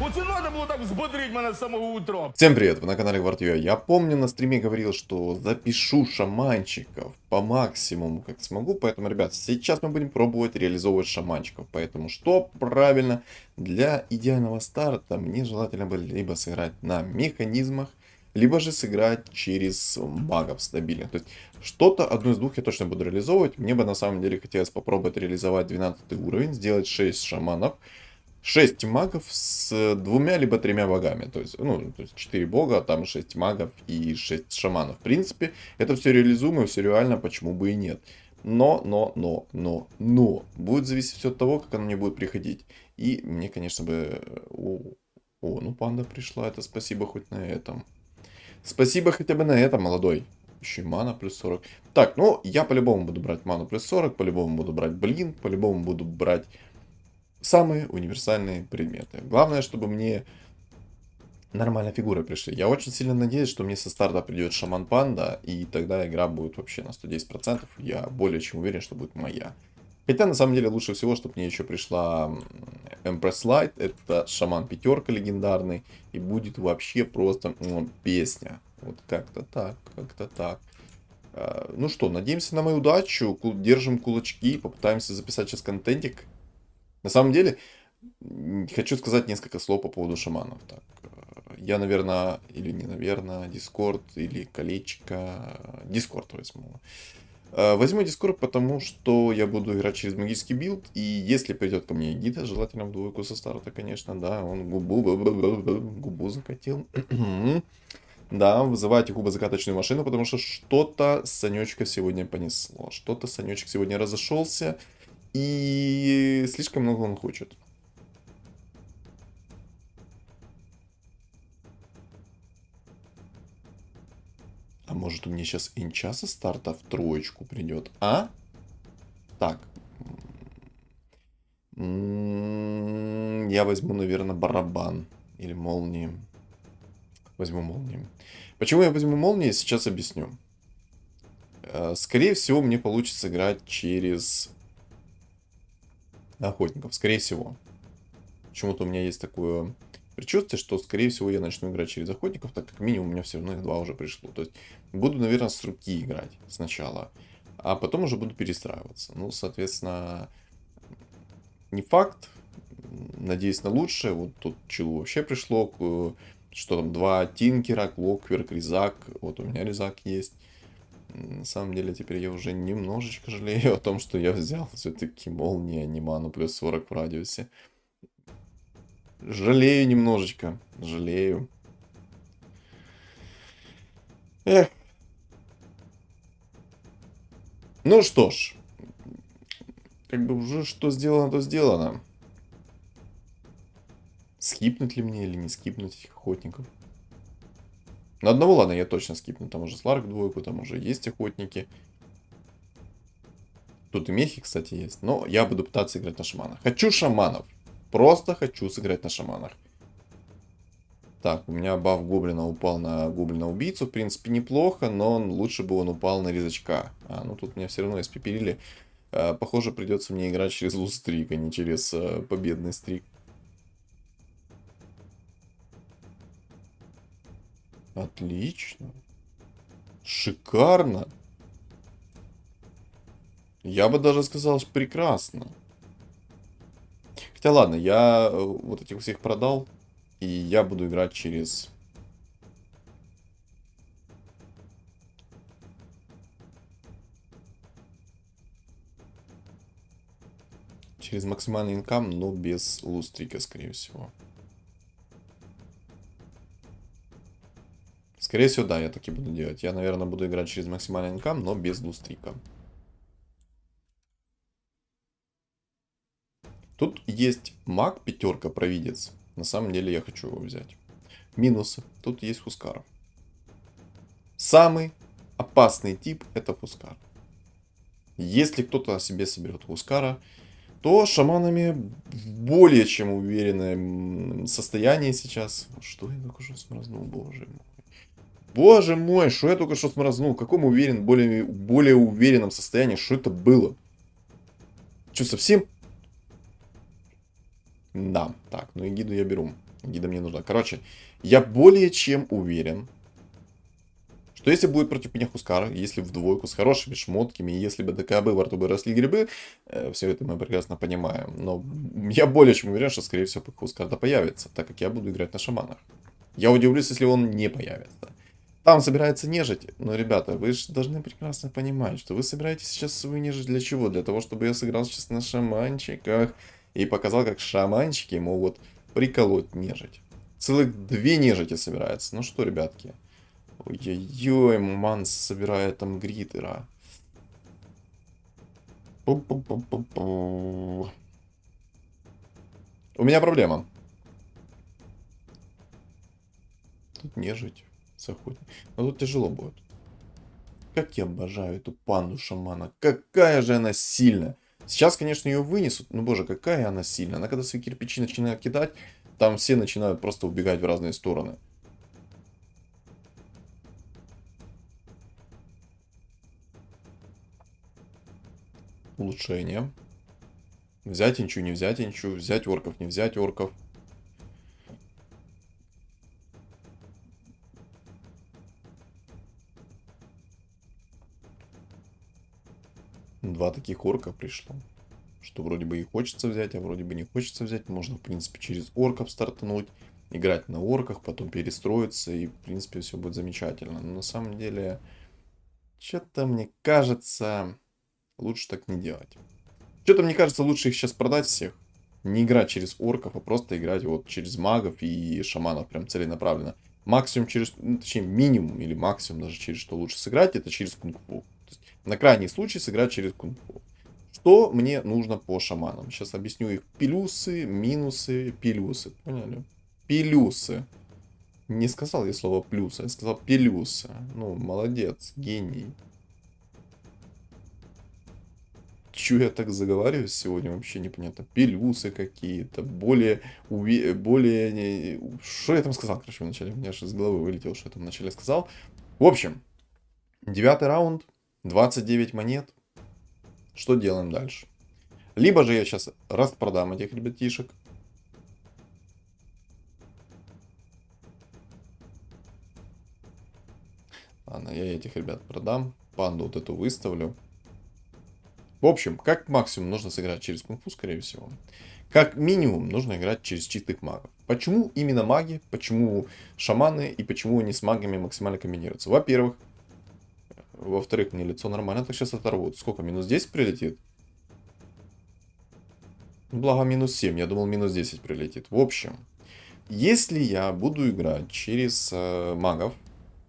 Оце надо было так взбодрить меня с самого утра. Всем привет, вы на канале Гвардио. Я помню, на стриме говорил, что запишу шаманчиков по максимуму, как смогу. Поэтому, ребят, сейчас мы будем пробовать реализовывать шаманчиков. Поэтому, что правильно, для идеального старта мне желательно было либо сыграть на механизмах, либо же сыграть через магов стабильно. То есть, что-то одно из двух я точно буду реализовывать. Мне бы на самом деле хотелось попробовать реализовать 12 уровень, сделать 6 шаманов. 6 магов с двумя либо тремя богами. То есть, ну, то есть 4 бога, а там 6 магов и 6 шаманов. В принципе, это все реализуемо, все реально, почему бы и нет. Но. Будет зависеть все от того, как оно мне будет приходить. И мне, конечно бы... ну панда пришла, это спасибо хоть на этом. Спасибо хотя бы на этом, молодой. Еще и мана плюс 40. Так, ну, я по-любому буду брать ману плюс 40, по-любому буду брать блин, по-любому буду брать самые универсальные предметы. Главное, чтобы мне нормальные фигуры пришли. Я очень сильно надеюсь, что мне со старта придет Шаман Панда, и тогда игра будет вообще на 110%. Я более чем уверен, что будет моя. Хотя, на самом деле, лучше всего, чтобы мне еще пришла Empress Light. Это Шаман пятерка легендарный. И будет вообще просто песня. Вот как-то так, как-то так. Ну что, надеемся на мою удачу. Держим кулачки. Попытаемся записать сейчас контентик. На самом деле, хочу сказать несколько слов по поводу шаманов. Так, я, наверное, или не наверное, Discord или колечко. Discord возьму. Возьму Discord, потому что я буду играть через магический билд. И если придет ко мне гида, желательно в двойку со старта, конечно, да, он губу закатил. Да, вызывайте губозакаточную машину, потому что что-то Санечка сегодня понесло. Что-то Санечек сегодня разошелся. И слишком много он хочет. А может у меня сейчас инча со старта в троечку придет, а? Так. Я возьму, наверное, барабан. Или молнии. Возьму молнии. Почему я возьму молнии, сейчас объясню. Скорее всего, мне получится играть через охотников. Скорее всего. Почему-то у меня есть такое предчувствие, что, скорее всего, я начну играть через охотников, так как минимум у меня все равно их 2 уже пришло. То есть, буду, наверное, с руки играть сначала, а потом уже буду перестраиваться. Ну, соответственно, не факт. Надеюсь на лучшее. Вот тут чилу вообще пришло. Что там, 2 Тинкера, Клокверк, Резак. Вот у меня Резак есть. На самом деле, теперь я уже немножечко жалею о том, что я взял все-таки молнии, а не ману плюс 40 в радиусе. Жалею немножечко. Жалею. Эх. Ну что ж. Как бы уже что сделано, то сделано. Скипнуть ли мне или не скипнуть этих охотников? На одного, ладно, я точно скипну. Там уже Сларк двойку, там уже есть охотники. Тут и мехи, кстати, есть. Но я буду пытаться играть на шаманах. Хочу шаманов. Просто хочу сыграть на шаманах. Так, у меня баф гоблина упал на гоблина-убийцу. В принципе, неплохо, но лучше бы он упал на резачка. Ну тут меня все равно испепелили. Похоже, придется мне играть через лустрик, а не через победный стрик. Отлично. Шикарно. Я бы даже сказал, что прекрасно. Хотя ладно, я вот этих всех продал. И я буду играть через... Через максимальный инкам, но без лустрика, скорее всего. Скорее всего, да, я так и буду делать. Я, наверное, буду играть через максимальный инкам, но без лустрика. Тут есть маг, пятерка, провидец. На самом деле я хочу его взять. Минусы. Тут есть Хускара. Самый опасный тип это Хускар. Если кто-то о себе соберет Хускара, то шаманами в более чем уверенном состоянии сейчас. Что я только что смразнул, боже мой. Боже мой, что я только что смразнул. В каком более уверенном состоянии? Что это было? Что, совсем? Да, так, ну и гиду я беру. Гида мне нужна. Короче, я более чем уверен, что если будет против меня Хускара, если в двойку с хорошими шмотками, если бы ДКБ во рту бы росли грибы, все это мы прекрасно понимаем. Но я более чем уверен, что, скорее всего, Хускар-то появится, так как я буду играть на шаманах. Я удивлюсь, если он не появится. Там собирается нежить. Но, ребята, вы же должны прекрасно понимать, что вы собираетесь сейчас свою нежить для чего? Для того, чтобы я сыграл сейчас на шаманчиках и показал, как шаманчики могут приколоть нежить. Целых 2 нежити собирается. Ну что, ребятки? Ой-ой-ой, Манс собирает там гритера. Пу-пу-пу-пу-пу. У меня проблема. Тут нежить с охотником. Но тут тяжело будет. Как я обожаю эту панду шамана. Какая же она сильная. Сейчас, конечно, ее вынесут. Ну, боже, какая она сильная. Она когда свои кирпичи начинает кидать, там все начинают просто убегать в разные стороны. Улучшение. Взять инчу, не взять инчу. Взять орков, не взять орков. Два таких орка пришло. Что вроде бы и хочется взять, а вроде бы не хочется взять. Можно, в принципе, через орков стартануть. Играть на орках, потом перестроиться. И, в принципе, все будет замечательно. Но на самом деле, что-то мне кажется, лучше так не делать. Что-то мне кажется, лучше их сейчас продать всех. Не играть через орков, а просто играть вот через магов и шаманов прям целенаправленно. Максимум через, ну, точнее минимум или максимум даже через что лучше сыграть, это через кунг-фу. На крайний случай сыграть через кунг-фу. Что мне нужно по шаманам? Сейчас объясню их плюсы, минусы, пилюсы. Поняли? Пилюсы. Не сказал я слово плюсы, я сказал пилюсы. Ну, молодец, гений. Чё я так заговариваюсь сегодня, вообще непонятно. Пилюсы какие-то, более... Что я там сказал, короче, вначале? У меня аж из головы вылетело, что я там вначале сказал. В общем, 9 раунд, 29 монет. Что делаем дальше? Либо же я сейчас распродам этих ребятишек. Ладно, я этих ребят продам. Панду вот эту выставлю. В общем, как максимум нужно сыграть через кунг-фу, скорее всего. Как минимум нужно играть через чистых магов. Почему именно маги? Почему шаманы? И почему они с магами максимально комбинируются? Во-первых. Во-вторых, мне лицо нормально так сейчас оторвут. Сколько? Минус 10 прилетит? Благо минус 7. Я думал минус 10 прилетит. В общем, если я буду играть через магов,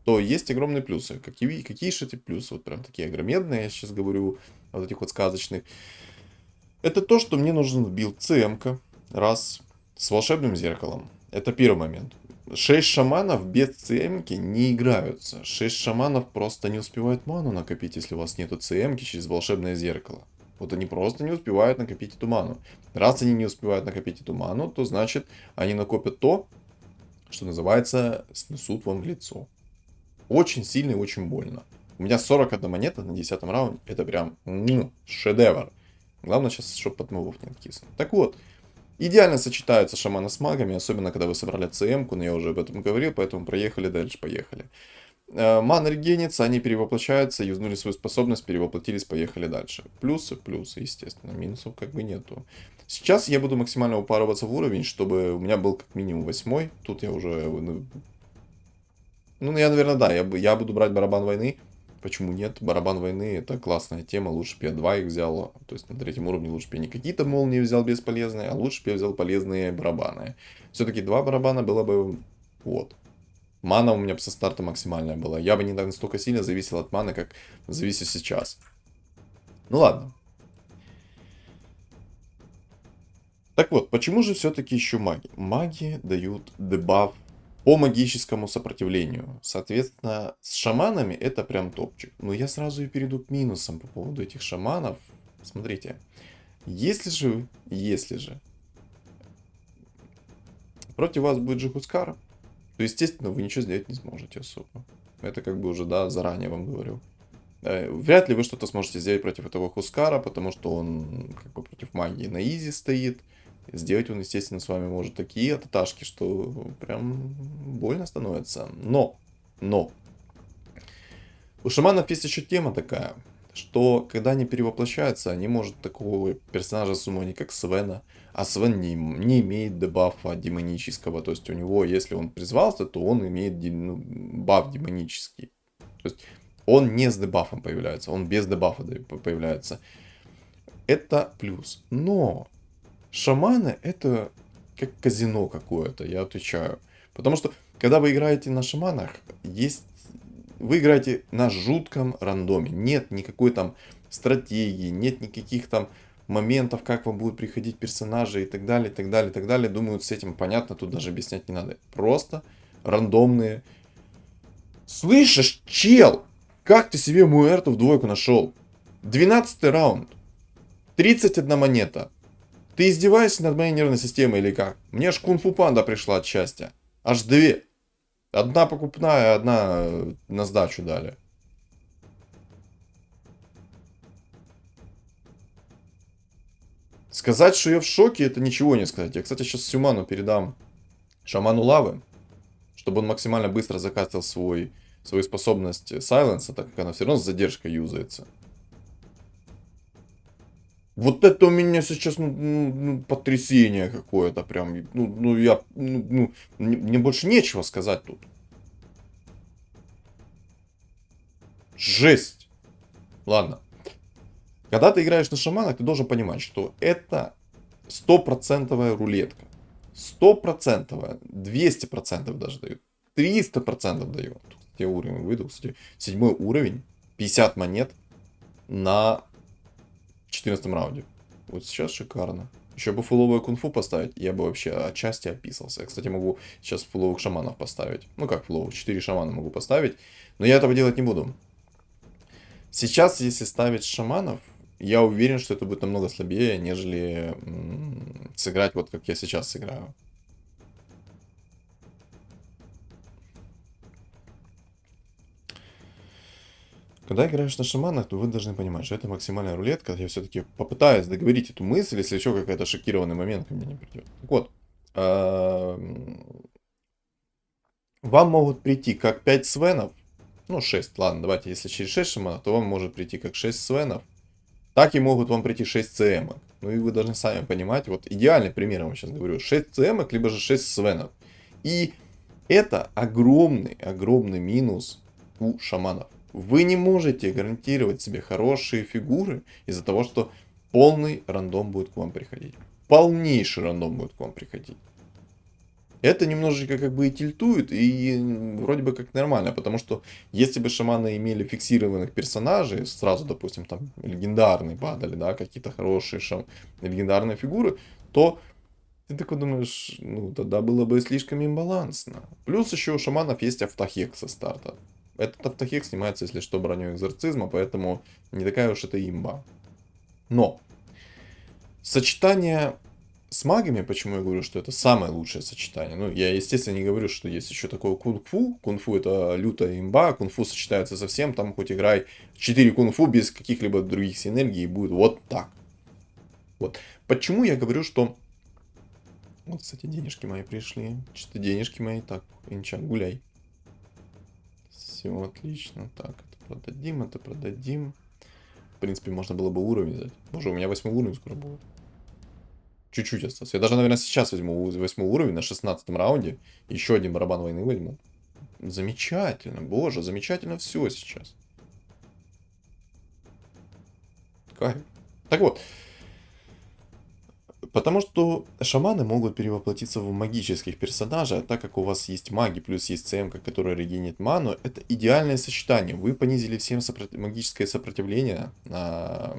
то есть огромные плюсы. Какие же эти плюсы? Вот прям такие огромедные, я сейчас говорю, вот этих вот сказочных. Это то, что мне нужен билд ЦМ-ка, раз, с волшебным зеркалом. Это первый момент. 6 шаманов без ЦМ-ки не играются. 6 шаманов просто не успевают ману накопить, если у вас нету ЦМ-ки через волшебное зеркало. Вот они просто не успевают накопить эту ману. Раз они не успевают накопить эту ману, то значит они накопят то, что называется снесут вам в лицо. Очень сильно и очень больно. У меня 41 монета на 10 раунде. Это прям шедевр. Главное сейчас, чтобы под мобов не откиснуть. Так вот, идеально сочетаются шаманы с магами, особенно когда вы собрали ЦМ-ку, но я уже об этом говорил, поэтому проехали дальше, поехали. Мана регенится, они перевоплощаются, юзнули свою способность, перевоплотились, поехали дальше. Плюсы, естественно, минусов как бы нету. Сейчас я буду максимально упарываться в уровень, чтобы у меня был как минимум 8. Тут я уже... Ну, я, наверное, да, я буду брать барабан войны. Почему нет? Барабан войны это классная тема. Лучше бы я 2 их взял. То есть на 3-м уровне лучше бы я не какие-то молнии взял бесполезные, а лучше бы я взял полезные барабаны. Все-таки 2 барабана было бы... Вот. Мана у меня со старта максимальная была. Я бы не настолько сильно зависел от маны, как зависит сейчас. Ну ладно. Так вот, почему же все-таки еще маги? Маги дают дебаф по магическому сопротивлению. Соответственно, с шаманами это прям топчик. Но я сразу и перейду к минусам по поводу этих шаманов. Смотрите, если же против вас будет Джихускар, то, естественно, вы ничего сделать не сможете особо. Это как бы уже, да, заранее вам говорю. Вряд ли вы что-то сможете сделать против этого Хускара, потому что он как бы против магии на изи стоит. Сделать он, естественно, с вами может такие ататашки, что прям больно становится. Но, у шаманов есть еще тема такая, что когда они перевоплощаются, они может такого персонажа суммонить, как Свена. А Свен не имеет дебафа демонического. То есть у него, если он призвался, то он имеет баф демонический. То есть он не с дебафом появляется, он без дебафа появляется. Это плюс. Но шаманы это как казино какое-то, я отвечаю. Потому что, когда вы играете на шаманах, вы играете на жутком рандоме. Нет никакой там стратегии, нет никаких там моментов, как вам будут приходить персонажи и так далее, и так далее, и так далее. Думаю, с этим понятно, тут даже объяснять не надо. Просто рандомные. Слышишь, чел? Как ты себе Муэрту в двойку нашел? 12 раунд. 31 монета. Ты издеваешься над моей нервной системой или как? Мне аж кунг-фу панда пришла от счастья. Аж две. Одна покупная, одна на сдачу дали. Сказать, что я в шоке, это ничего не сказать. Я, кстати, сейчас Сюману передам шаману лавы, чтобы он максимально быстро закатил свою способность сайленса, так как она все равно с задержкой юзается. Вот это у меня сейчас потрясение какое-то прям. Мне больше нечего сказать тут. Жесть. Ладно. Когда ты играешь на шаманах, ты должен понимать, что это 100% рулетка. 100%, 200% даже дают. 300% дает. Я уровень выйду, кстати. 7 уровень, 50 монет на 14 раунде. Вот сейчас шикарно. Еще бы фуловое кунг-фу поставить, я бы вообще отчасти описался. Я, кстати, могу сейчас фуловых шаманов поставить. Ну как фуловых, 4 шамана могу поставить. Но я этого делать не буду. Сейчас, если ставить шаманов, я уверен, что это будет намного слабее, нежели сыграть вот как я сейчас сыграю. Когда играешь на шаманах, то вы должны понимать, что это максимальная рулетка. Я все-таки попытаюсь договорить эту мысль, если еще какой-то шокированный момент ко мне не придет. Так вот, вам могут прийти как 5 свенов, ну 6, ладно, давайте, если через 6 шаманов, то вам может прийти как 6 свенов, так и могут вам прийти 6 ЦМ. Ну и вы должны сами понимать, вот идеальный пример я вам сейчас говорю, 6 ЦМ, либо же 6 свенов. И это огромный минус у шаманов. Вы не можете гарантировать себе хорошие фигуры из-за того, что полный рандом будет к вам приходить. Полнейший рандом будет к вам приходить. Это немножечко как бы и тильтует, и вроде бы как нормально, потому что если бы шаманы имели фиксированных персонажей, сразу, допустим, там легендарные падали, да, какие-то хорошие легендарные фигуры, то ты такой думаешь, ну тогда было бы слишком имбалансно. Плюс еще у шаманов есть автохек со старта. Этот автохек снимается, если что, броней экзорцизма, поэтому не такая уж это имба. Но сочетание с магами, почему я говорю, что это самое лучшее сочетание? Ну, я, естественно, не говорю, что есть еще такое кунг-фу. Кунг-фу это лютая имба, кунг-фу сочетается со всем, там хоть играй 4 кунг-фу без каких-либо других синергий, и будет вот так. Вот. Почему я говорю, что... Вот, кстати, денежки мои пришли. Что-то денежки мои. Так, Инчан, гуляй. Все отлично. Так, это продадим, это продадим. В принципе, можно было бы уровень взять. Боже, у меня 8 уровень скоро будет. Чуть-чуть осталось. Я даже, наверное, сейчас возьму 8 уровень на 16 раунде. Еще один барабан войны возьму. Замечательно. Боже, замечательно все сейчас. Кайф. Так вот. Потому что шаманы могут перевоплотиться в магических персонажей, а так как у вас есть маги, плюс есть ЦМ, которая регенит ману, это идеальное сочетание. Вы понизили всем магическое сопротивление,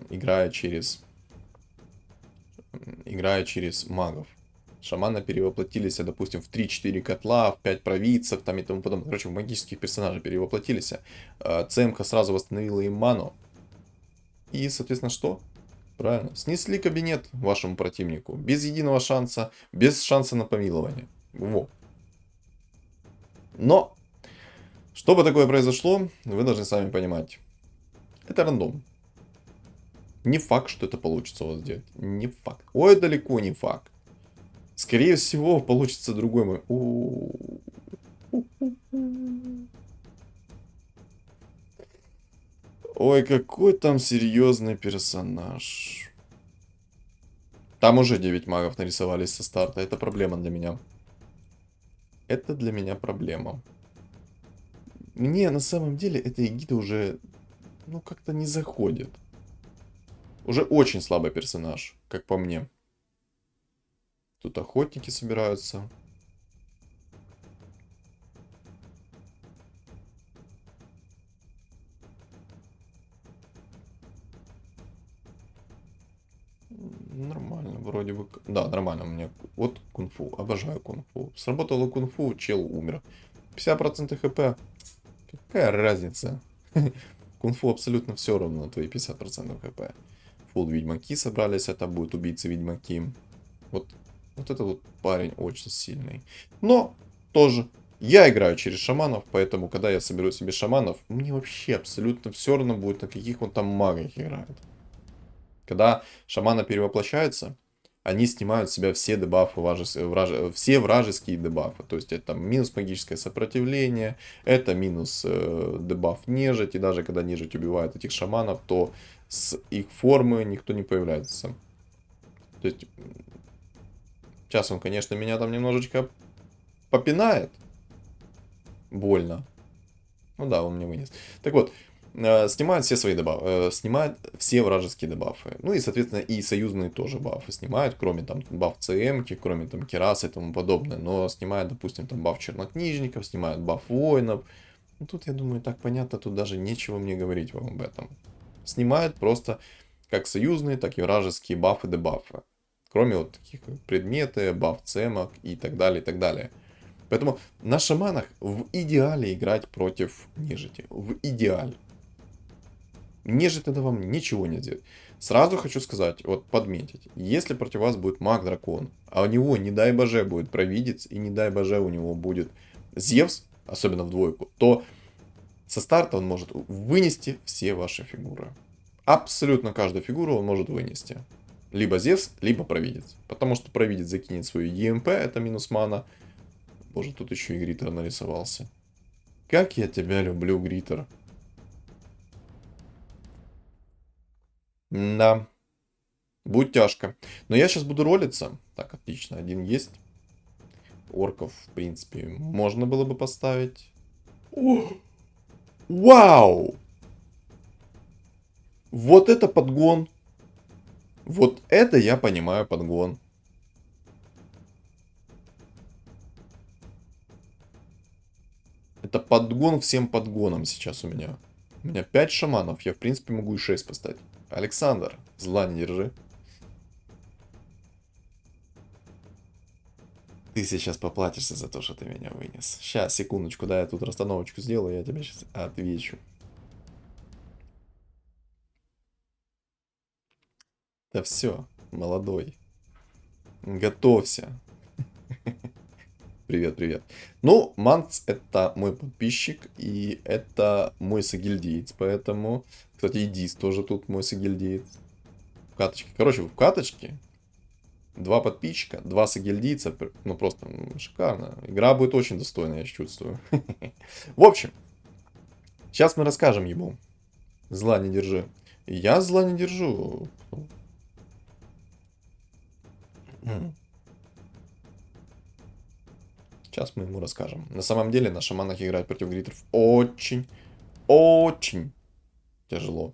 играя через магов. Шаманы перевоплотились, допустим, в 3-4 котла, в 5 провидцев там и тому подобное. Короче, в магических персонажей перевоплотились. ЦМ-ка сразу восстановила им ману. И, соответственно, что? Правильно. Снесли кабинет вашему противнику. Без единого шанса. Без шанса на помилование. Во. Но, чтобы такое произошло, вы должны сами понимать. Это рандом. Не факт, что это получится у вас сделать. Не факт. Ой, далеко не факт. Скорее всего, получится другой мой. Ой, какой там серьезный персонаж. Там уже 9 магов нарисовались со старта. Это проблема для меня. Это для меня проблема. Мне на самом деле эта эгида уже, ну, как-то не заходит. Уже очень слабый персонаж, как по мне. Тут охотники собираются. Нормально, вроде бы. Да, нормально у меня. Вот кунг-фу. Обожаю кунг-фу. Сработало кунг-фу, чел умер. 50% хп. Какая разница? Кунг-фу абсолютно все равно на твои 50% хп. Фулл ведьмаки собрались, это будут убийцы-ведьмаки. Вот, вот это вот парень очень сильный. Но тоже я играю через шаманов, поэтому когда я соберу себе шаманов, мне вообще абсолютно все равно будет, на каких он там магах играет. Когда шаманы перевоплощаются, они снимают с себя все дебафы, все вражеские дебафы. То есть это минус магическое сопротивление, это минус дебаф нежить. И даже когда нежить убивает этих шаманов, то с их формы никто не появляется. То есть сейчас он, конечно, меня там немножечко попинает. Больно. Ну да, он мне вынес. Так вот, снимает все свои дебафы, снимает все вражеские дебафы. Ну и, соответственно, и союзные тоже бафы снимают, кроме там баф ЦМ, кроме там Кераса и тому подобное. Но снимает, допустим, там баф чернокнижников, снимает баф воинов. Ну тут, я думаю, так понятно, тут даже нечего мне говорить вам об этом. Снимает просто как союзные, так и вражеские бафы, дебафы. Кроме вот таких как предметы, баф цемок и так далее, и так далее. Поэтому на шаманах в идеале играть против нежити. В идеале. Нежить тогда вам ничего не сделает. Сразу хочу сказать, вот подметить, если против вас будет маг-дракон, а у него, не дай боже, будет провидец, и не дай боже, у него будет Зевс, особенно в двойку, то со старта он может вынести все ваши фигуры. Абсолютно каждую фигуру он может вынести. Либо Зевс, либо провидец. Потому что провидец закинет свою ЕМП, это минус мана. Боже, тут еще и Гритер нарисовался. Как я тебя люблю, Гритер. Да, будет тяжко. Но я сейчас буду ролиться. Так, отлично, один есть. Орков, в принципе, можно было бы поставить. О! Вау! Вот это подгон. Вот это я понимаю подгон. Это подгон всем подгонам сейчас у меня. У меня 5 шаманов, я в принципе могу и 6 поставить. Александр, зла не держи. Ты сейчас поплатишься за то, что ты меня вынес. Сейчас, секундочку, да, я тут расстановочку сделаю, я тебе сейчас отвечу. Да все, молодой. Готовься. Привет, привет. Ну, Манц это мой подписчик, и это мой сагильдиец, поэтому... Кстати, Идис тоже тут мой сагильдиец. В каточке. Короче, в каточке 2 подписчика, 2 сагильдийца. Ну, просто шикарно. Игра будет очень достойная, я чувствую. В общем, сейчас мы расскажем ему. Зла не держи. Я зла не держу. Сейчас мы ему расскажем. На самом деле на шаманах играть против гритеров очень, очень тяжело.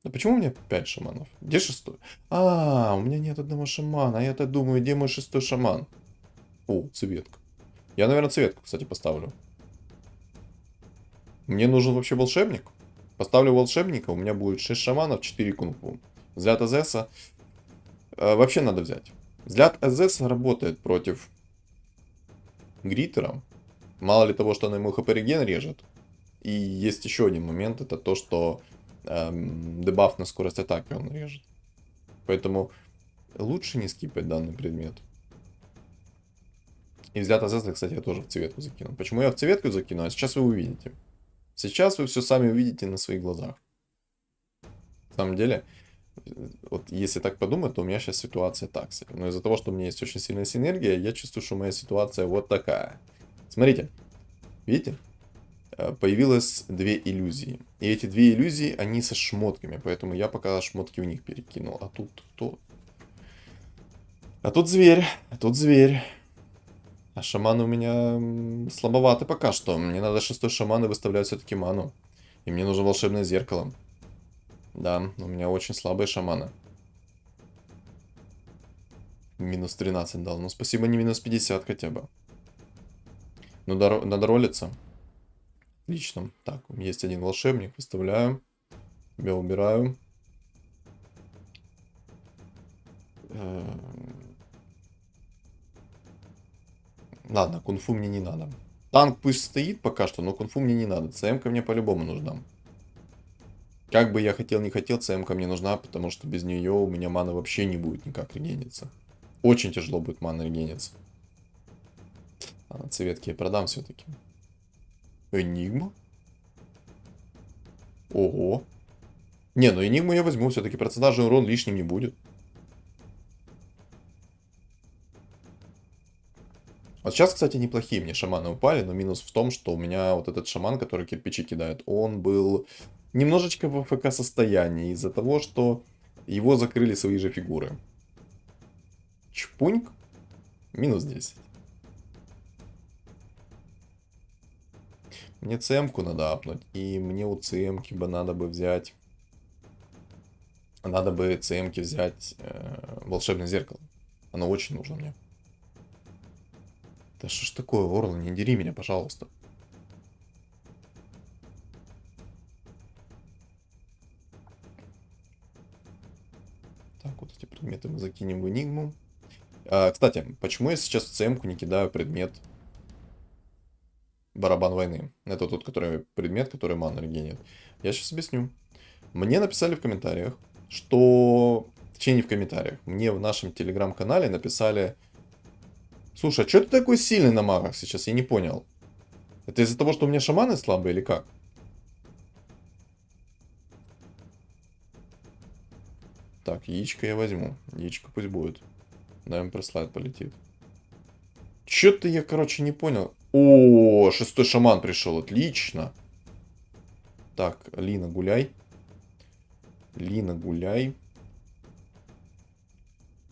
Да почему у меня 5 шаманов? Где 6? А, у меня нет одного шамана. А я-то думаю, где мой 6 шаман? О, цветка. Я, наверное, цветку, кстати, поставлю. Мне нужен вообще волшебник. Поставлю волшебника, у меня будет 6 шаманов, 4 кунг-фу. Взгляд Эзеса вообще надо взять. Взгляд Эзеса работает против Гритера. Мало ли того, что она ему хп реген режет. И есть еще один момент, это то, что дебаф на скорость атаки он режет. Поэтому лучше не скипать данный предмет. И взгляд Азеса, кстати, я тоже в цветку закину. Почему я в цветку закину? А сейчас вы увидите. Сейчас вы все сами увидите на своих глазах. На самом деле, Вот если так подумать, то у меня сейчас ситуация так себе. Но из-за того, что у меня есть очень сильная синергия, я чувствую, что моя ситуация вот такая. Смотрите, видите? Появилось две иллюзии. И эти две иллюзии, они со шмотками. Поэтому я пока шмотки в них перекинул. А тут кто? А тут зверь. А тут зверь. А шаманы у меня слабоваты пока что. Мне надо 6-й шаман и выставлять все-таки ману. И мне нужно волшебное зеркало. Да, у меня очень слабые шаманы. Минус 13 дал. Ну, спасибо, не минус 50 хотя бы. Ну, надо ролиться. Отлично. Так, есть один волшебник. Выставляю. Тебя убираю. Ладно, кунфу мне не надо. Танк пусть стоит пока что, но кунфу мне не надо. ЦМ-ка мне по-любому нужна. Как бы я хотел, не хотел, ЦМ-ка мне нужна, потому что без нее у меня мана вообще не будет никак регениться. Очень тяжело будет мана регениться. А, цветки я продам все-таки. Энигма? Ого. Не, ну Энигму я возьму, все-таки процентажный урон лишним не будет. Вот сейчас, кстати, неплохие мне шаманы упали, но минус в том, что у меня вот этот шаман, который кирпичи кидает, он был немножечко в АФК состоянии из-за того, что его закрыли свои же фигуры. Чпуньк. Минус 10. Мне ЦМ-ку надо апнуть, и мне у ЦМ-ки бы надо бы взять... Надо бы ЦМ-ки взять волшебное зеркало. Оно очень нужно мне. Да что ж такое, Орла, не дери меня, пожалуйста. Так, вот эти предметы мы закинем в Энигму. Кстати, почему я сейчас в ЦМ-ку не кидаю предмет барабан войны? Это тот, который предмет, который мана регенит. Я сейчас объясню. Мне написали в комментариях, что... Точнее, не в комментариях. Мне в нашем телеграм-канале написали... Слушай, а что ты такой сильный на магах сейчас? Я не понял. Это из-за того, что у меня шаманы слабые или как? Так, яичко я возьму. Яичко пусть будет. Да, импресслайд полетит. Чё-то я, короче, не понял. О, 6-й шаман пришел. Отлично. Так, Лина, гуляй. Лина, гуляй.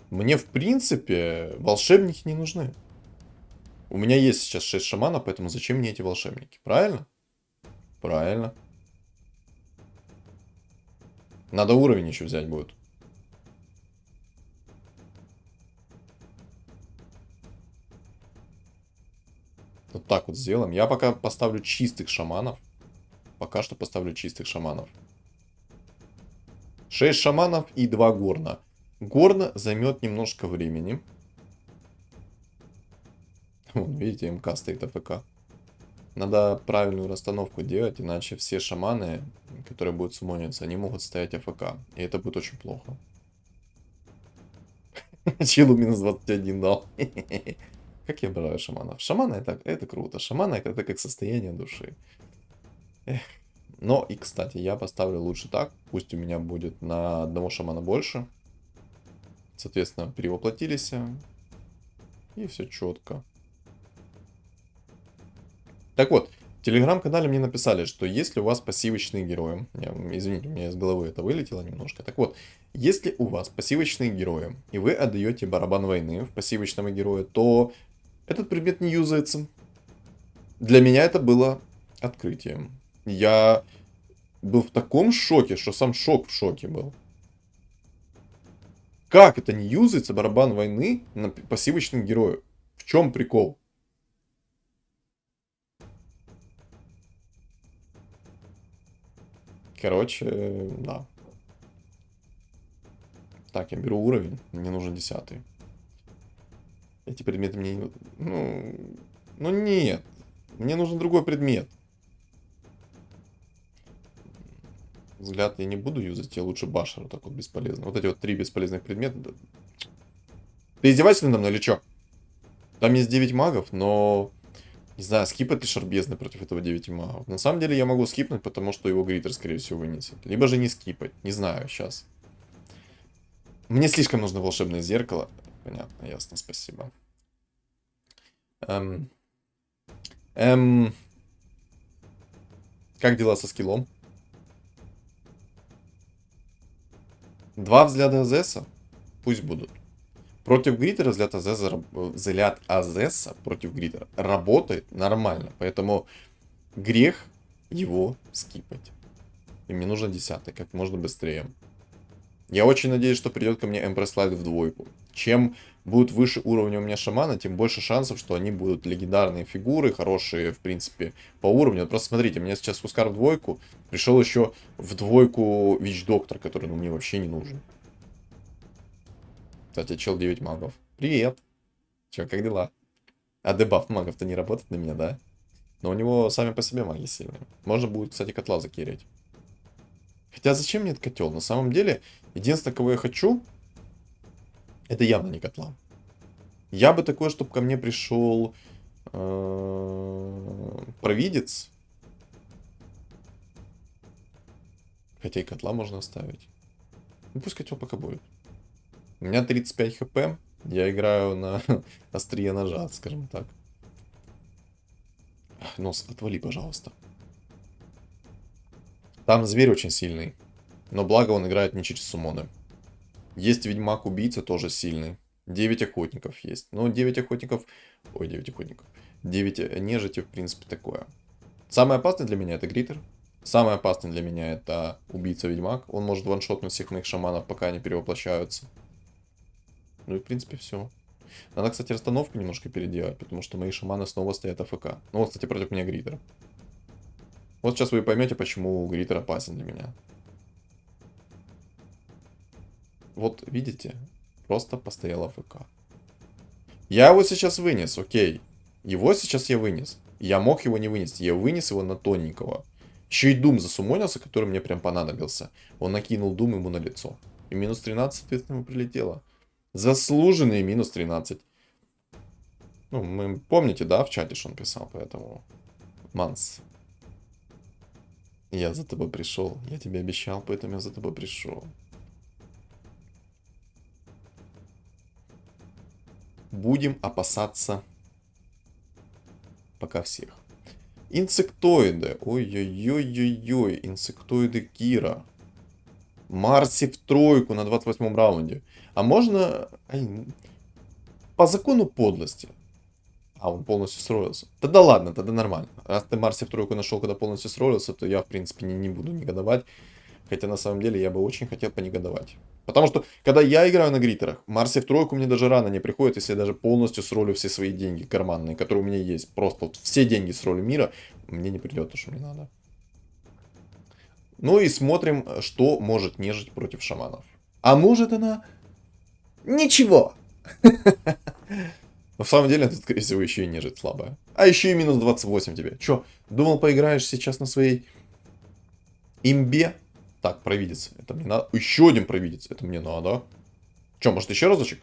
Мне, в принципе, волшебники не нужны. У меня есть сейчас 6 шаманов, поэтому зачем мне эти волшебники? Правильно? Правильно. Надо уровень еще взять будет. Вот так вот сделаем. Я пока поставлю чистых шаманов. Пока что поставлю чистых шаманов. 6 шаманов и 2 горна. Горна займет немножко времени. Вон, видите, МК стоит АФК. Надо правильную расстановку делать, иначе все шаманы, которые будут сумониться, они могут стоять АФК. И это будет очень плохо. Чилу минус 21 дал. Как я обожаю шаманов. Шаманы это круто. Шаманы это как состояние души. Эх. Но и, кстати, я поставлю лучше так. Пусть у меня будет на одного шамана больше. Соответственно, перевоплотились. И все четко. Так вот, в телеграм-канале мне написали, что если у вас пассивочные герои... Извините, у меня из головы это вылетело немножко. Так вот, если у вас пассивочные герои, и вы отдаете барабан войны в пассивочного героя, то этот предмет не юзается. Для меня это было открытием. Я был в таком шоке, что сам шок в шоке был. Как это не юзается барабан войны на пассивочных героев? В чем прикол? Короче, да. Так, я беру уровень. Мне нужен 10-й. Эти предметы мне не... Ну нет. Мне нужен другой предмет. Взгляд я не буду юзать, я лучше башер вот так вот бесполезно. Вот эти вот 3 бесполезных предмета. Ты издеваешься надо мной или чё? Там есть 9 магов, но... Не знаю, скипать ли шарбезны против этого 9 магов. На самом деле я могу скипнуть, потому что его гритер, скорее всего, вынесет. Либо же не скипать. Не знаю, сейчас. Мне слишком нужно волшебное зеркало. Понятно, ясно, спасибо. Эм, эм, как дела со скиллом? 2 взгляда Азеса? Пусть будут. Против Гриттера взгляд Азеса против Гриттера работает нормально. Поэтому грех его скипать. И мне нужно 10-й, как можно быстрее. Я очень надеюсь, что придет ко мне Empress Light в двойку. Чем будут выше уровня у меня шамана, тем больше шансов, что они будут легендарные фигуры, хорошие, в принципе, по уровню. Вот просто смотрите, мне сейчас Хускар в двойку, пришел еще в двойку Вич Доктор, который, ну, мне вообще не нужен. Кстати, чел 9 магов. Привет! Че, как дела? А дебаф магов-то не работает на меня, да? Но у него сами по себе маги сильные. Можно будет, кстати, котла закерить. Хотя зачем мне этот котел? На самом деле, единственное, кого я хочу, это явно не котла. Я бы такое, чтобы ко мне пришел провидец. Хотя и котла можно оставить. Ну пусть котел пока будет. У меня 35 хп. Я играю на острие ножа, скажем так. Нос, отвали, пожалуйста. Там зверь очень сильный. Но благо он играет не через суммоны. Есть ведьмак-убийца, тоже сильный. 9 охотников есть. Но 9 охотников... Ой, 9 охотников. 9 нежити, в принципе, такое. Самый опасный для меня это Гриттер. Самый опасный для меня это убийца-ведьмак. Он может ваншотнуть всех моих шаманов, пока они перевоплощаются. Ну и, в принципе, все. Надо, кстати, расстановку немножко переделать, потому что мои шаманы снова стоят АФК. Ну вот, кстати, против меня Гриттер. Вот сейчас вы поймете, почему Гриттер опасен для меня. Вот, видите? Просто постоял АФК. Я его сейчас вынес, окей. Его сейчас я вынес. Я мог его не вынести. Я вынес его на тоненького. Еще и Дум засумонился, который мне прям понадобился. Он накинул Дум ему на лицо. И минус 13, соответственно, ему прилетело. Заслуженные минус 13. Ну, мы помните, да, в чате, что он писал, поэтому... Манс. Я за тобой пришел. Я тебе обещал, поэтому я за тобой пришел. Будем опасаться пока всех. Инсектоиды. Ой-ой-ой-ой-ой. Инсектоиды Кира. Марси в тройку на 28-м раунде. А можно... По закону подлости. А, он полностью сроился. Тогда ладно, тогда нормально. Раз ты Марси в тройку нашел, когда полностью сроился, то я, в принципе, не буду негодовать. Хотя, на самом деле, я бы очень хотел понегодовать. Потому что, когда я играю на гриттерах, Марси в тройку мне даже рано не приходит, если я даже полностью сролю все свои деньги карманные, которые у меня есть. Просто вот все деньги сролю мира, мне не придет то, что мне надо. Ну и смотрим, что может нежить против шаманов. А может она... Ничего! Но в самом деле, это, скорее всего, еще и нежить слабая. А еще и минус 28 тебе. Че, думал, поиграешь сейчас на своей имбе? Так, провидец. Это мне надо. Еще один провидец. Это мне надо. Че, может еще разочек?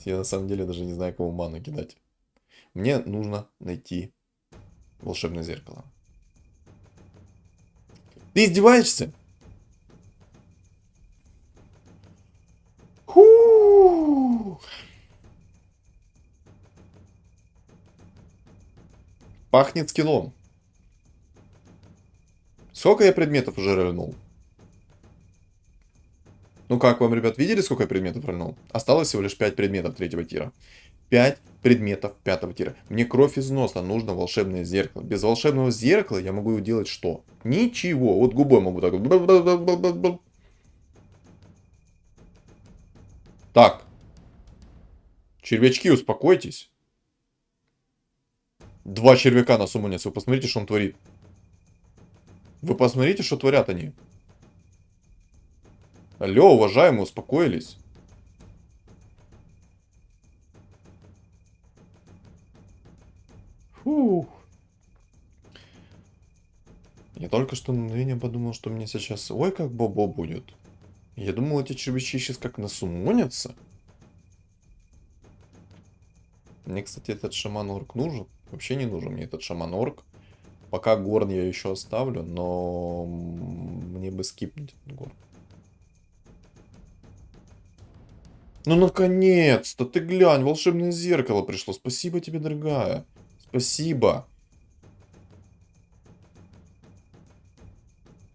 Я на самом деле даже не знаю, кому ману кидать. Мне нужно найти волшебное зеркало. Ты издеваешься? Пахнет скиллом. Сколько я предметов уже рванул? Ну как вам, ребят, видели, сколько я предметов рванул? Осталось всего лишь 5 предметов третьего тира. 5 предметов 5 тира. Мне кровь из носа, нужно волшебное зеркало. Без волшебного зеркала я могу делать что? Ничего. Вот губой могу так вот. Так. Червячки, успокойтесь. 2 червяка на суммонец. Вы посмотрите, что он творит. Вы посмотрите, что творят они. Алло, уважаемые, успокоились. Фух. Я только что на мгновение подумал, что мне сейчас... Ой, как бобо будет. Я думал, эти червячки сейчас как насумонятся. Мне, кстати, этот шаман-орк нужен. Вообще не нужен мне этот шаман-орк. Пока горн я еще оставлю, но мне бы скипнуть этот горн. Ну, наконец-то! Ты глянь, волшебное зеркало пришло. Спасибо тебе, дорогая. Спасибо.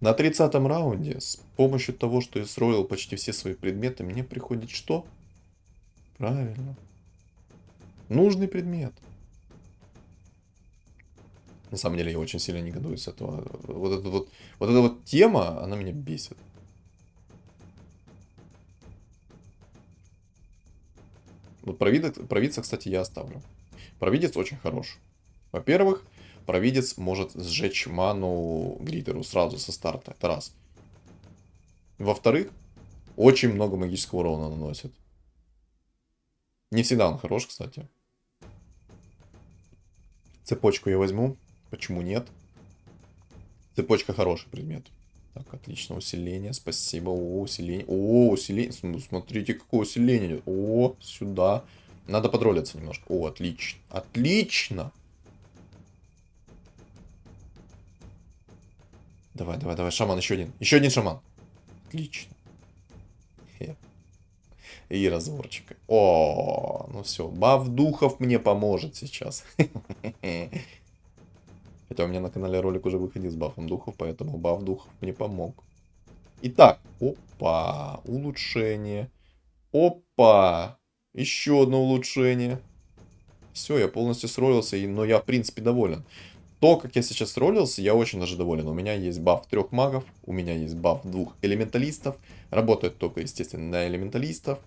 На 30-м раунде, с помощью того, что я строил почти все свои предметы, мне приходит что? Правильно. Нужный предмет. На самом деле, я очень сильно негодую с этого. Вот эта вот тема, она меня бесит. Вот провидца, кстати, я оставлю. Провидец очень хорош. Во-первых, провидец может сжечь ману Гритеру сразу со старта. Это раз. Во-вторых, очень много магического урона наносит. Не всегда он хорош, кстати. Цепочку я возьму. Почему нет? Цепочка хороший предмет. Так, отлично. Усиление. Спасибо. О, усиление. О, усиление. Смотрите, какое усиление идет. О, сюда. Надо подролиться немножко. О, отлично. Отлично. Давай, давай, давай. Шаман, еще один. Еще один шаман. Отлично. И разворчик. О, ну все. Баф духов мне поможет сейчас. Хотя у меня на канале ролик уже выходил с бафом духов, поэтому баф духов мне помог. Итак, опа, улучшение. Опа, еще одно улучшение. Все, я полностью сролился, но я в принципе доволен. То, как я сейчас сролился, я очень даже доволен. У меня есть баф 3 магов, у меня есть баф 2 элементалистов. Работает только, естественно, на элементалистов.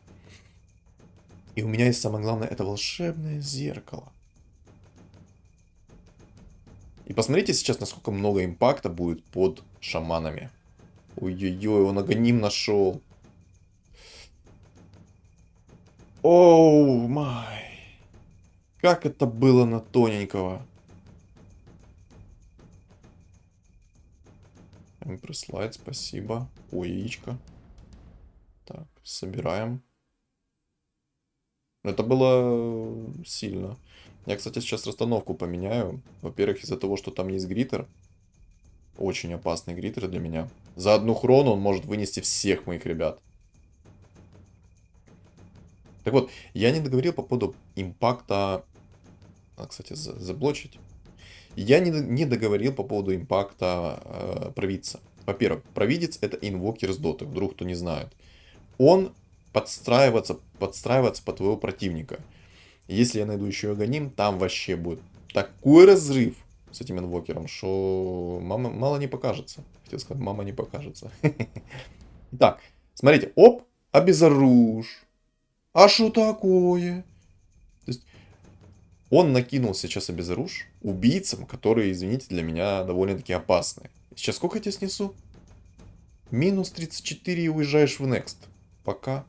И у меня есть самое главное, это волшебное зеркало. И посмотрите сейчас, насколько много импакта будет под шаманами. Ой-ой-ой, он агоним нашел. Оу май. Как это было на тоненького. Слайд, спасибо. Ой, яичко. Так, собираем. Это было сильно. Я, кстати, сейчас расстановку поменяю. Во-первых, из-за того, что там есть гритер. Очень опасный гритер для меня. За одну хрону он может вынести всех моих ребят. Так вот, я не договорил по поводу импакта... кстати, заблочить. Я не договорил по поводу импакта провидца. Во-первых, провидец это инвокер с доты, вдруг кто не знает. Он подстраивается под твоего противника. Если я найду еще агоним, там вообще будет такой разрыв с этим инвокером, что мало не покажется. Хотел сказать, мама не покажется. Итак, смотрите, оп, обезоружь. А что такое? То есть, он накинул сейчас обезоружь убийцам, которые, извините, для меня довольно-таки опасны. Сейчас сколько я тебе снесу? Минус 34 и уезжаешь в Next. Пока.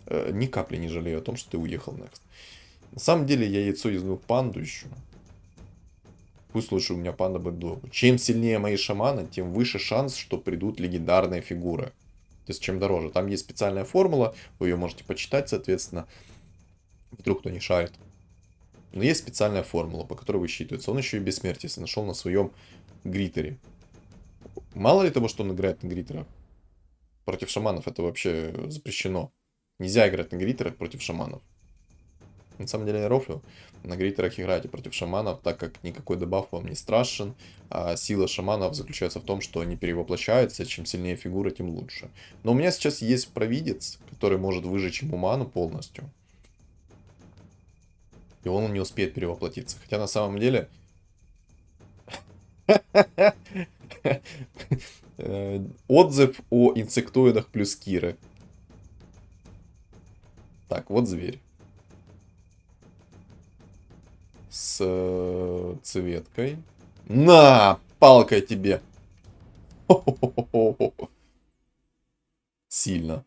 Ни капли не жалею о том, что ты уехал в Next. На самом деле я яйцо изгнул панду еще. Пусть лучше у меня панда будет долго. Чем сильнее мои шаманы, тем выше шанс, что придут легендарные фигуры. То есть чем дороже. Там есть специальная формула, вы ее можете почитать, соответственно. Вдруг кто не шарит. Но есть специальная формула, по которой высчитывается. Он еще и бессмертие, если нашел на своем гритере. Мало ли того, что он играет на гритерах. Против шаманов это вообще запрещено. Нельзя играть на гритерах против шаманов. На самом деле я рофлю. На гритерах играйте против шаманов, так как никакой дебаф вам не страшен. А сила шаманов заключается в том, что они перевоплощаются. Чем сильнее фигура, тем лучше. Но у меня сейчас есть провидец, который может выжечь ему ману полностью. И он не успеет перевоплотиться. Хотя на самом деле... Отзыв о инсектоидах плюс Киры. Так, вот зверь. С цветкой. На! Палкой тебе! Сильно.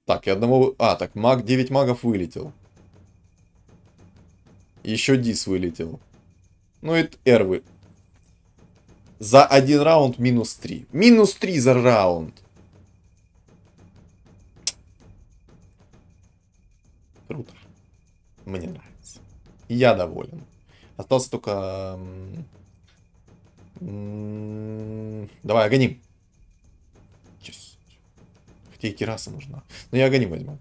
Так, и одного... так, маг, 9 магов вылетел. Еще Дис вылетел. Ну, это Эрвы. За один раунд минус 3. Минус 3 за раунд. Круто. Мне нравится. И я доволен. Остался только... Давай, Агоним. Yes. Хотя и Кираса нужна. Но я Агоним возьму.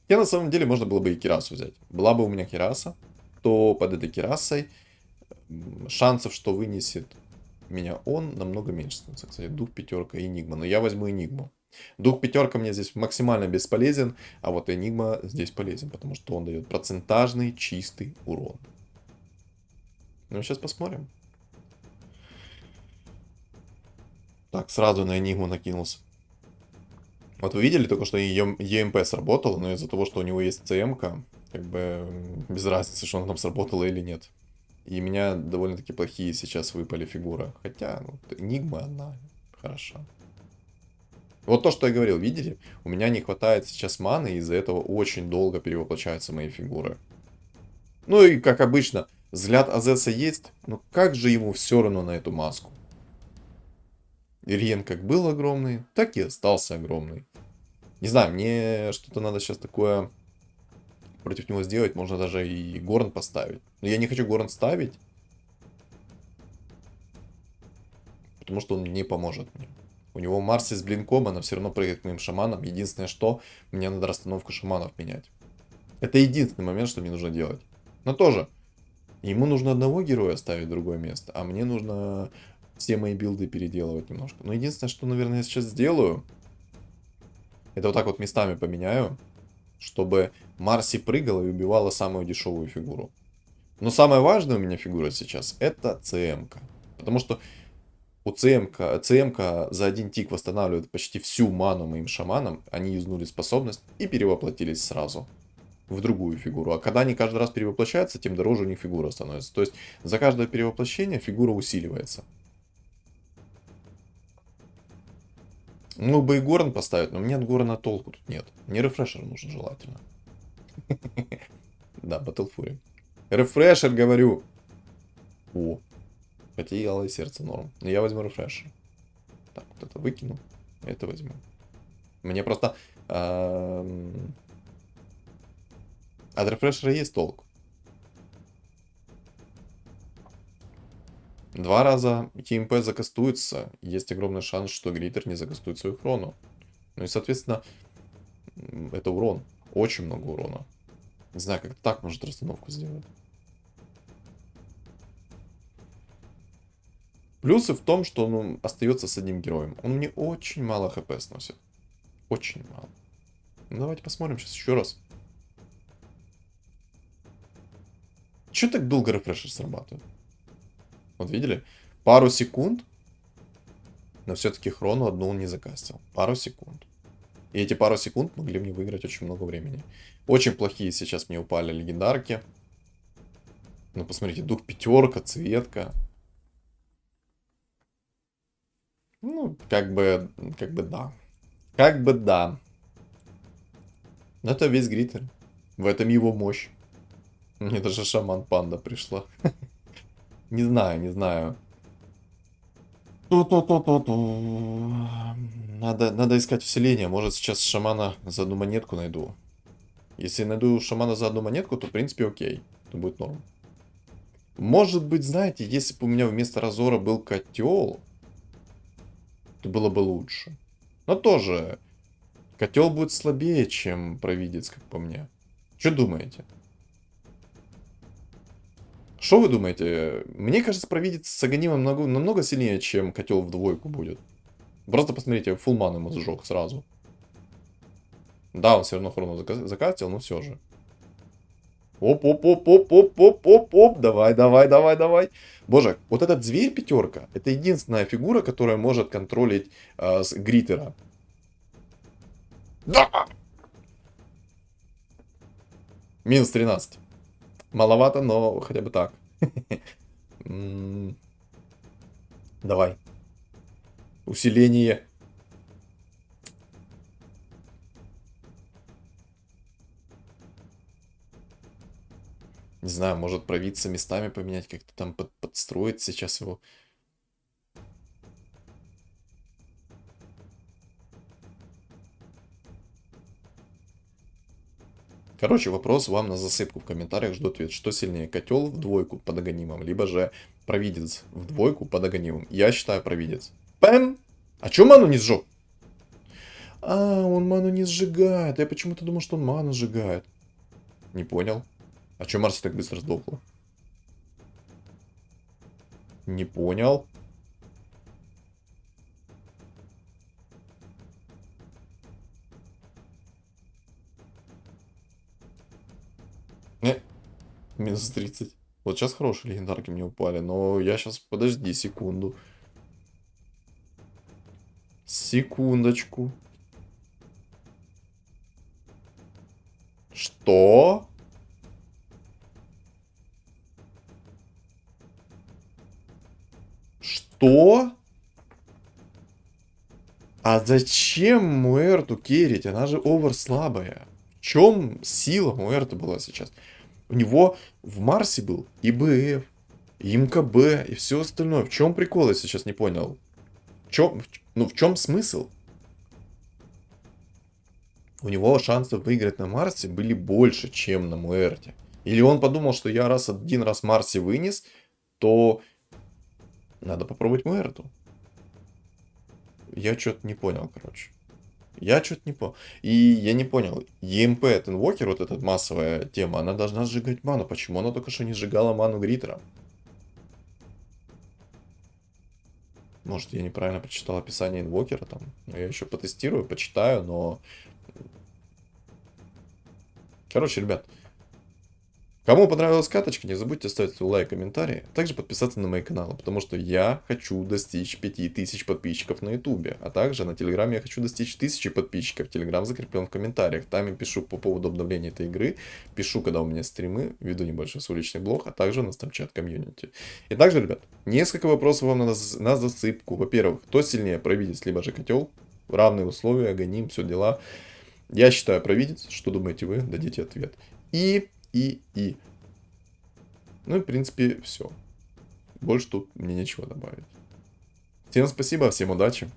Хотя на самом деле можно было бы и Кирасу взять. Была бы у меня Кираса, то под этой Кирасой шансов, что вынесет меня он, намного меньше становится. Кстати, Дух пятерка и Энигма. Но я возьму Энигму. Дух пятерка мне здесь максимально бесполезен, а вот Энигма здесь полезен, потому что он дает процентажный чистый урон. Ну, сейчас посмотрим. Так, сразу на Энигму накинулся. Вот вы видели только, что ЕМП сработало, но из-за того, что у него есть ЦМ-ка, как бы без разницы, что она там сработала или нет. И у меня довольно-таки плохие сейчас выпали фигуры. Хотя, ну, Энигма одна хороша. Вот то, что я говорил, видите? У меня не хватает сейчас маны, и из-за этого очень долго перевоплощаются мои фигуры. Ну и, как обычно, взгляд Азеса есть, но как же ему все равно на эту маску? Ириен как был огромный, так и остался огромный. Не знаю, мне что-то надо сейчас такое против него сделать. Можно даже и Горн поставить. Но я не хочу Горн ставить, потому что он не поможет мне. У него Марси с блинком, она все равно прыгает к моим шаманам. Единственное, что мне надо расстановку шаманов менять. Это единственный момент, что мне нужно делать. Но тоже, ему нужно одного героя ставить в другое место, а мне нужно все мои билды переделывать немножко. Но единственное, что, наверное, я сейчас сделаю, это вот так вот местами поменяю, чтобы Марси прыгала и убивала самую дешевую фигуру. Но самая важная у меня фигура сейчас это ЦМ-ка. Потому что у ЦМ-ка за один тик восстанавливает почти всю ману моим шаманам. Они юзнули способность и перевоплотились сразу в другую фигуру. А когда они каждый раз перевоплощаются, тем дороже у них фигура становится. То есть за каждое перевоплощение фигура усиливается. Мог бы и Горн поставить, но мне от Горна толку тут нет. Мне рефрешер нужен желательно. Да, Battle Fury. Рефрешер, говорю. О, хотя и Алое Сердце норм. Но я возьму рефрешер. Так, вот это выкину. Это возьму. Мне просто... От рефрешера есть толк. 2 раза ТМП закастуется. Есть огромный шанс, что Гритер не закастует свою хрону. Ну и, соответственно, это урон. Очень много урона. Не знаю, как так может расстановку сделать. Плюсы в том, что он остается с одним героем. Он мне очень мало хп сносит. Очень мало. Ну, давайте посмотрим сейчас еще раз. Че так долго рефрешер срабатывает? Вот видели? Пару секунд. Но все-таки хрону одну он не закастил. Пару секунд. И эти пару секунд могли мне выиграть очень много времени. Очень плохие сейчас мне упали легендарки. Ну, посмотрите, дух пятерка, цветка. Ну, как бы да. Как бы да. Но это весь Гритер. В этом его мощь. Мне даже шаман панда пришла. Не знаю, не знаю. Ту-ту-ту-ту-ту. Надо искать усиление. Может, сейчас шамана за одну монетку найду. Если найду шамана за одну монетку, то, в принципе, окей. То будет норм. Может быть, знаете, если бы у меня вместо Разора был котел, то было бы лучше. Но тоже, котел будет слабее, чем провидец, как по мне. Что думаете? Что вы думаете? Мне кажется, провидец с Аганимом намного сильнее, чем котел в двойку будет. Просто посмотрите, фулман ему сжег сразу. Да, он все равно хрону закастил, но все же. Оп-оп-оп-оп-оп-оп-оп-оп. Давай, давай, давай, давай. Боже, вот этот зверь пятерка, это единственная фигура, которая может контролить Гритера. Да! Минус 13. Маловато, но хотя бы так. Давай. Усиление. Не знаю, может провидца местами поменять, как-то там подстроить сейчас его. Короче, вопрос вам на засыпку в комментариях, жду ответ. Что сильнее, котел в двойку под агонимом, либо же провидец в двойку под агонимом? Я считаю провидец. Пэм! А чё ману не сжег? А, он ману не сжигает. Я почему-то думал, что он ману сжигает. Не понял. А чё Марси так быстро сдохла? Не понял. Минус 30. Вот сейчас хорошие легендарки мне упали, но я сейчас... Подожди секунду. Секундочку. Что? Что? А зачем Муэрту керрить? Она же овер слабая. В чем сила Муэрты была сейчас? У него в Марсе был и БФ, и МКБ, и все остальное. В чем прикол, я сейчас не понял? В чем смысл? У него шансов выиграть на Марсе были больше, чем на Муэрте. Или он подумал, что я один раз Марсе вынес, то надо попробовать Муэрту. Я что-то не понял, короче. Я что-то не понял. И я не понял. ЕМП от инвокер, вот эта массовая тема, она должна сжигать ману. Почему она только что не сжигала ману Гриттера? Может, я неправильно прочитал описание инвокера там. Я еще потестирую, почитаю, но... Короче, ребят, кому понравилась каточка, не забудьте ставить лайк, комментарий, а также подписаться на мои каналы, потому что я хочу достичь 5000 подписчиков на ютубе, а также на телеграме я хочу достичь 1000 подписчиков, телеграм закреплен в комментариях, там я пишу по поводу обновления этой игры, пишу, когда у меня стримы, веду небольшой свой личный блог, а также у нас там чат комьюнити. И также, ребят, несколько вопросов вам на засыпку. Во-первых, кто сильнее, провидец либо же котел, равные условия, агоним, все дела. Я считаю провидец, что думаете вы, дадите ответ. И. Ну и, в принципе, все. Больше тут мне нечего добавить. Всем спасибо, всем удачи.